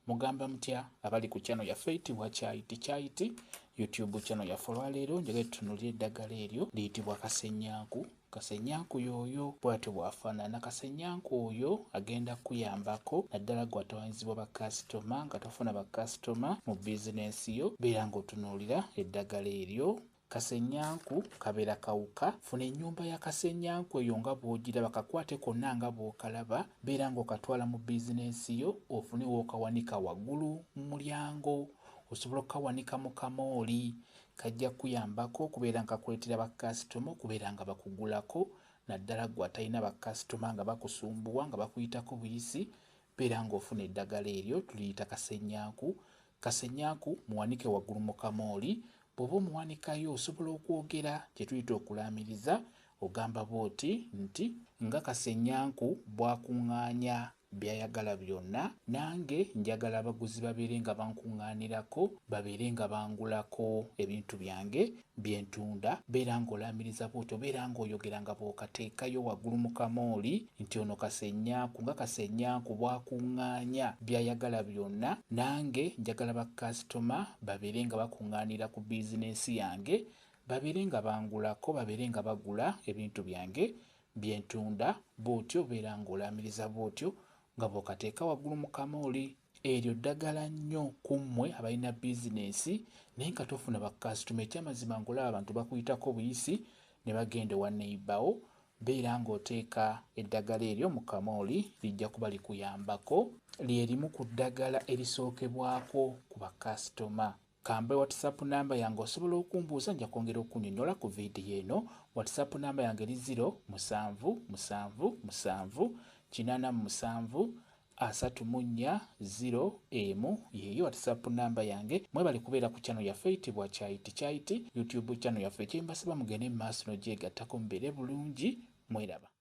Mugamba mutya abali ku channel yaffe eyitibwa Kyaiti YouTube channel yaffe olwaleero njagala tutunuulire eddagala eryo liyitibwa kasenyanku. Kasenyanku yoyo bw'atyo bw'afaanana. Kasenyanku oyo agenda kuyambako naddala gwe atawaanyizibwa bakasitoma nga tofuna bakasitoma mu bizinensi yo, beera ng'otunuulira eddagala eryo. Kasenyanku kabeera kawuka. Funa ennyumba ya kasenyanku eyo nga bw'ogiraba, kakwate konna nga bw'okalaba, beera ng'okatwala mu bizinensi yo, ofune w'okawanika waggulu mu mulyango, osobola okukawanika mu kamooli. Kajja kuyambako okubeera nga kakuleetera bakasitoma okubeera nga bakugulako, naddala gwe atalina bakasitoma nga bakusumbuwa nga bakuyitako buyisi, beera ng'ofuna eddagala eryo tuliyita kasenyanku. Kasenyanku muwanike waggulu mu kamooli. Bw'oba omuwanikayo osobola okwogera kye tuyita okulaamiriza, ogamba bw'oti nti nga kasenyanku bw'akuŋŋaanya by'ayagala byonna, nange njagala abaguzi babeere nga bankuŋŋaanirako, babeere nga bangulako ebintu byange bye ntunda. Beera ng'olaamiriza bw'otyo, beera ng'oyogera nga bw'okateekayo waggulu mu kamooli nti ono kasenyanku, nga kasenyanku bw'akuŋŋaanya by'ayagala byonna, nange njagala bakasitoma babeere nga bakuŋŋaanira ku bizinensi yange, babeere nga bangulako, babeere nga bagula ebintu byange bye ntunda. Bw'otyo beera ng'olaamiriza bw'otyo nga bw'okateeka waggulu mu kamooli. Eryo ddagala nnyo ku mmwe abalina bizinensi naye nga tofuna bakasitoma. Ekyamazima ng'olaba abantu bakuyitako buyisi ne bagenda ewa neighbour, beera ng'oteeka eddagala eryo mu kamooli, lijja kuba likuyambako. Lye limu ku ddagala erisookebwako ku bakasitoma. Kambe WhatsApp namba yange osobola okumbuuza, nja kwongera okunnyonnyola ku viidiyo eno. WhatsApp namba yange eri 0777873401 yeyo WhatsApp namba yange. Mwebale kubeera ku channel yaffe eyitibwa Kyaiti YouTube channel yaffe. Kye mbasaba mugende mu maaso n'ogyegattako mubeere bulungi. Mweraba.